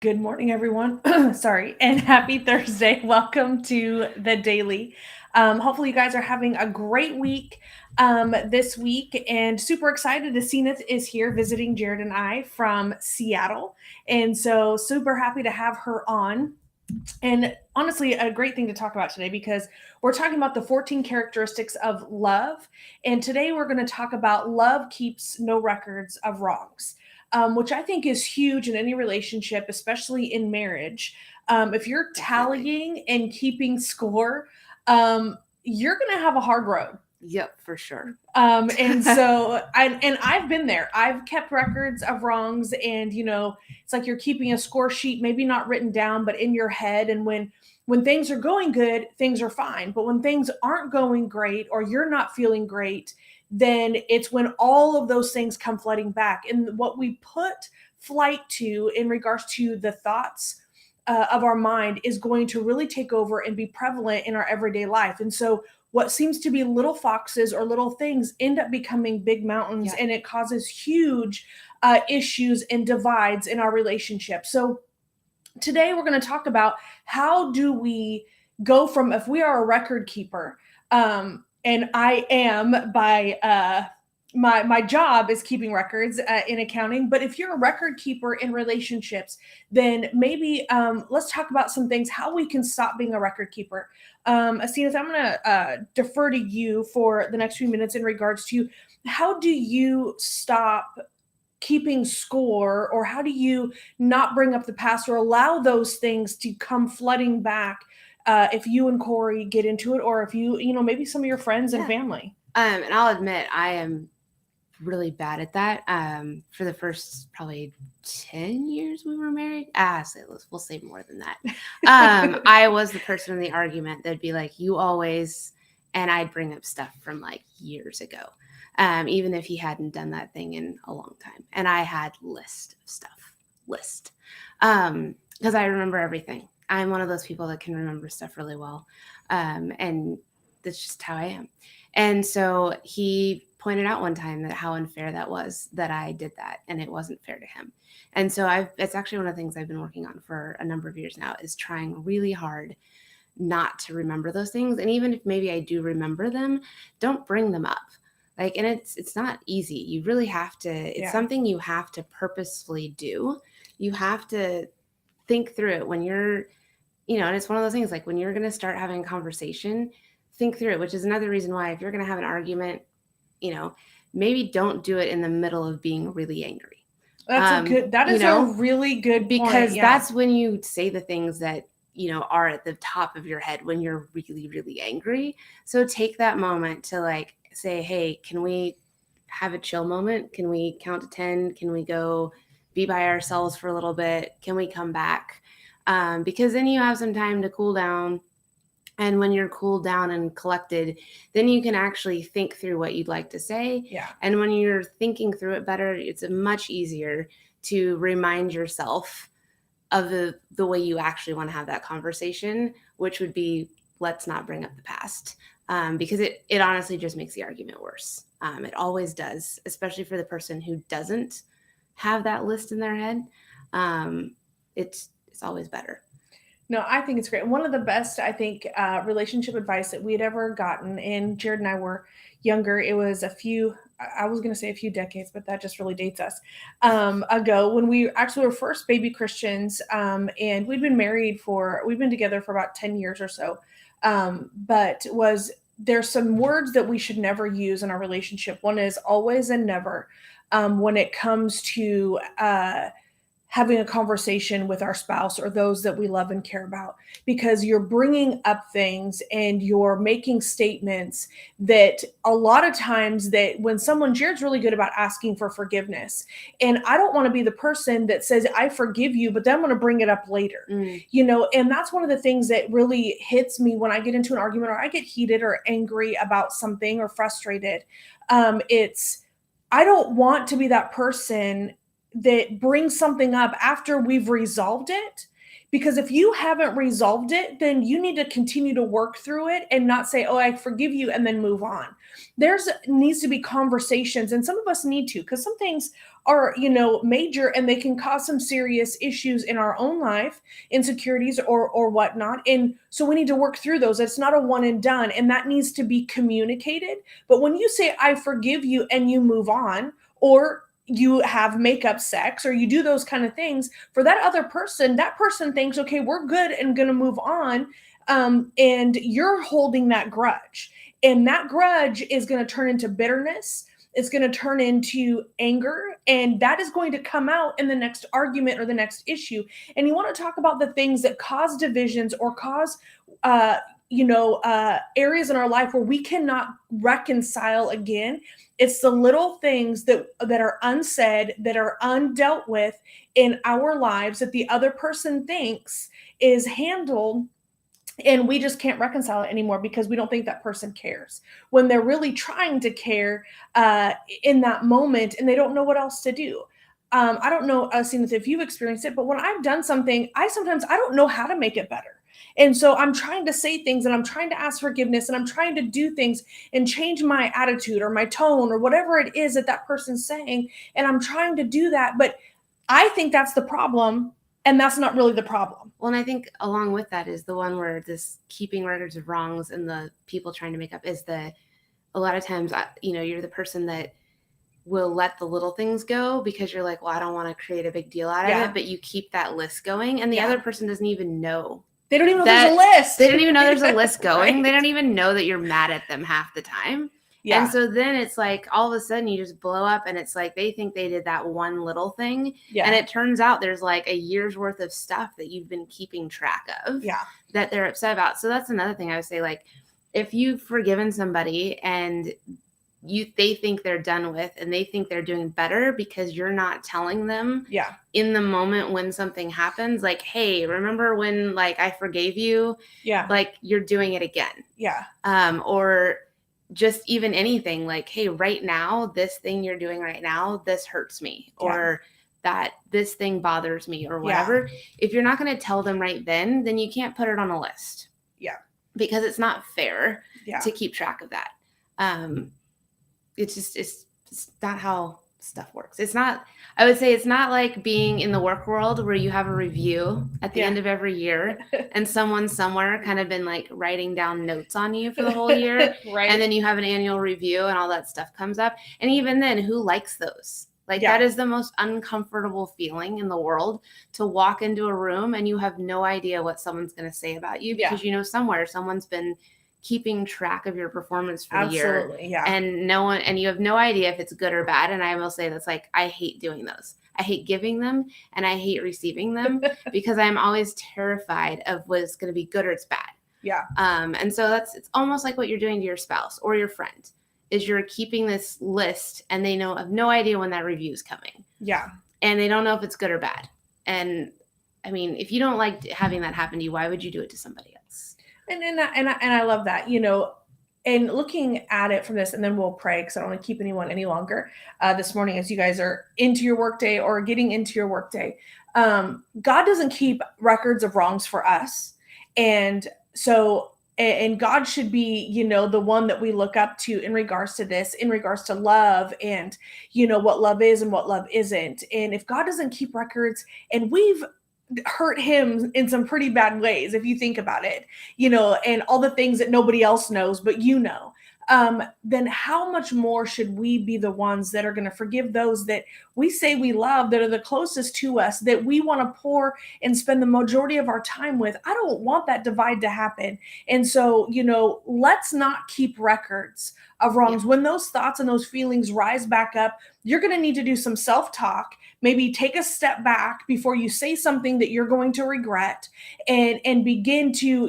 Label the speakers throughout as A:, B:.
A: Good morning, everyone. Sorry, and happy Thursday. Welcome to the daily. Hopefully, you guys are having a great week this week, and super excited to see Zenith is here visiting Jared and I from Seattle. And so, super happy to have her on. And honestly, a great thing to talk about today because we're talking about the 14 characteristics of love. And today we're going to talk about love keeps no records of wrongs, which I think is huge in any relationship, especially in marriage. If you're
B: Definitely.
A: tallying and keeping score, you're going to have a hard road.
B: Yep, for sure.
A: And I've been there. I've kept records of wrongs, and it's like you're keeping a score sheet, maybe not written down, but in your head. And when things are going good, things are fine. But when things aren't going great, or you're not feeling great, then it's when all of those things come flooding back. And what we put flight to in regards to the thoughts of our mind is going to really take over and be prevalent in our everyday life. And so what seems to be little foxes or little things end up becoming big mountains,
B: Yeah.
A: and it causes huge issues and divides in our relationship. So today we're going to talk about how do we go from, if we are a record keeper, and I am by my job is keeping records in accounting. But if you're a record keeper in relationships, then maybe let's talk about some things how we can stop being a record keeper. Asina, I'm going to defer to you for the next few minutes in regards to how do you stop keeping score, or how do you not bring up the past or allow those things to come flooding back if you and Corey get into it, or if maybe some of your friends and
B: Yeah.
A: family.
B: And I'll admit I am really bad at that. For the first probably 10 years we were married. We'll say more than that. I was the person in the argument that'd be like, you always, and I'd bring up stuff from like years ago. Even if he hadn't done that thing in a long time. And I had list of stuff. Because I remember everything. I'm one of those people that can remember stuff really well. And that's just how I am. And so he pointed out one time that how unfair that was that I did that, and it wasn't fair to him. And so it's actually one of the things I've been working on for a number of years now, is trying really hard not to remember those things. And even if maybe I do remember them, don't bring them up. Like, and it's not easy. You really have to, it's something you have to purposefully do. You have to think through it when you're, and it's one of those things, like when you're going to start having a conversation, think through it, which is another reason why if you're going to have an argument, maybe don't do it in the middle of being really angry.
A: That is a really good point.
B: Because that's when you say the things that, are at the top of your head when you're really, really angry. So take that moment to like say, hey, can we have a chill moment? Can we count to 10? Can we go be by ourselves for a little bit? Can we come back? Because then you have some time to cool down. And when you're cooled down and collected, then you can actually think through what you'd like to say.
A: Yeah.
B: And when you're thinking through it better, it's much easier to remind yourself of the way you actually want to have that conversation, which would be, let's not bring up the past. Because it honestly just makes the argument worse. It always does, especially for the person who doesn't have that list in their head. It's always better.
A: No, I think it's great. One of the best, I think, relationship advice that we had ever gotten, and Jared and I were younger. It was I was going to say a few decades, but that just really dates us, ago, when we actually were first baby Christians. And we've been together for about 10 years or so. But there's some words that we should never use in our relationship. One is always and never, when it comes to, having a conversation with our spouse or those that we love and care about, because you're bringing up things and you're making statements that a lot of times, that when Jared's really good about asking for forgiveness, and I don't want to be the person that says I forgive you but then I'm going to bring it up later. And that's one of the things that really hits me when I get into an argument, or I get heated or angry about something or frustrated. It's I don't want to be that person that brings something up after we've resolved it, Because if you haven't resolved it, then you need to continue to work through it and not say, oh, I forgive you, and then move on. There's needs to be conversations, and some of us need to, because some things are, major, and they can cause some serious issues in our own life, insecurities or whatnot. And so we need to work through those. It's not a one and done, and that needs to be communicated. But when you say, I forgive you, and you move on, or you have makeup sex, or you do those kind of things, for that other person, that person thinks, okay, we're good and going to move on. And you're holding that grudge. And that grudge is going to turn into bitterness. It's going to turn into anger. And that is going to come out in the next argument or the next issue. And you want to talk about the things that cause divisions or cause, areas in our life where we cannot reconcile again. It's the little things that are unsaid, that are undealt with in our lives, that the other person thinks is handled, and we just can't reconcile it anymore because we don't think that person cares, when they're really trying to care in that moment, and they don't know what else to do. I don't know, Zenith, if you've experienced it, but when I've done something, I don't know how to make it better. And so I'm trying to say things, and I'm trying to ask forgiveness, and I'm trying to do things and change my attitude or my tone or whatever it is that that person's saying. And I'm trying to do that. But I think that's the problem. And that's not really the problem.
B: Well, and I think along with that is the one where this keeping records of wrongs and the people trying to make up is a lot of times, you're the person that will let the little things go because you're like, well, I don't want to create a big deal out of it, but you keep that list going, and the other person doesn't even know.
A: They don't even know there's a list.
B: They don't even know there's a list going.
A: Right.
B: They don't even know that you're mad at them half the time. Yeah. And so then it's like all of a sudden you just blow up, and it's like they think they did that one little thing. Yeah. And it turns out there's like a year's worth of stuff that you've been keeping track of that they're upset about. So that's another thing I would say, like, if you've forgiven somebody and they think they're done with, and they think they're doing better because you're not telling them in the moment when something happens, like, hey, remember when, like, I forgave you? Yeah. Like, you're doing it again. Yeah. Or just even anything like, hey, right now, this thing you're doing right now, this hurts me, or that this thing bothers me, or whatever. Yeah. If you're not going to tell them right then you can't put it on a list. Yeah. Because it's not fair to keep track of that. It's not how stuff works. I would say it's not like being in the work world where you have a review at the end of every year and someone somewhere kind of been like writing down notes on you for the whole year. Right. And then you have an annual review and all that stuff comes up. And even then, who likes those? Like that is the most uncomfortable feeling in the world, to walk into a room and you have no idea what someone's going to say about you because somewhere someone's been keeping track of your performance for the year, and you have no idea if it's good or bad. And I will say that's like, I hate doing those. I hate giving them, and I hate receiving them because I'm always terrified of what's going to be good or it's bad. Yeah. And so it's almost like what you're doing to your spouse or your friend, is you're keeping this list, and they have no idea when that review is coming. Yeah. And they don't know if it's good or bad. And I mean, if you don't like having that happen to you, why would you do it to somebody else?
A: And I love that, and looking at it from this, and then we'll pray because I don't want to keep anyone any longer this morning as you guys are into your workday or getting into your workday. God doesn't keep records of wrongs for us. And so, and God should be, the one that we look up to in regards to this, in regards to love and, what love is and what love isn't. And if God doesn't keep records, and we've hurt him in some pretty bad ways, if you think about it, and all the things that nobody else knows, but then how much more should we be the ones that are going to forgive those that we say we love, that are the closest to us, that we want to pour and spend the majority of our time with? I don't want that divide to happen. And so, let's not keep records of wrongs. When those thoughts and those feelings rise back up, you're going to need to do some self-talk. Maybe take a step back before you say something that you're going to regret, and begin to,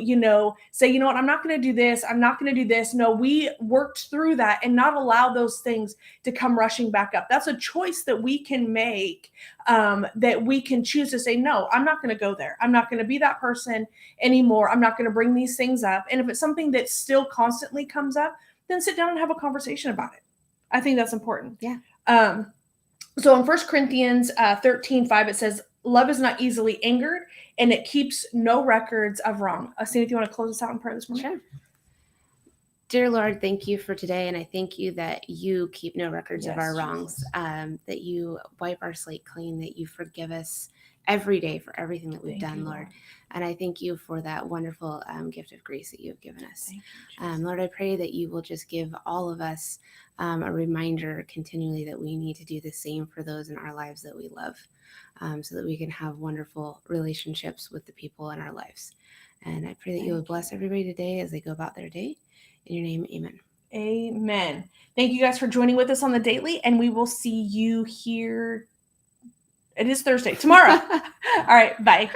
A: say, what, I'm not going to do this. I'm not going to do this. No, we worked through that, and not allow those things to come rushing back up. That's a choice that we can make, that we can choose to say, no, I'm not going to go there. I'm not going to be that person anymore. I'm not going to bring these things up. And if it's something that still constantly comes up, then sit down and have a conversation about it. I think that's important. Yeah. So in 1 Corinthians 13:5, it says, love is not easily angered, and it keeps no records of wrong. Sandy, if you want to close us out in prayer this morning?
B: Sure. Dear Lord, thank you for today, and I thank you that you keep no records of our wrongs, that you wipe our slate clean, that you forgive us every day for everything that we've done, Lord. And I thank you for that wonderful gift of grace that you have given us. Lord, I pray that you will just give all of us a reminder continually that we need to do the same for those in our lives that we love, so that we can have wonderful relationships with the people in our lives. And I pray that you will bless everybody today as they go about their day. In your name, amen.
A: Amen. Thank you guys for joining with us on the Daily, and we will see you here. It is Thursday, tomorrow. All right, bye.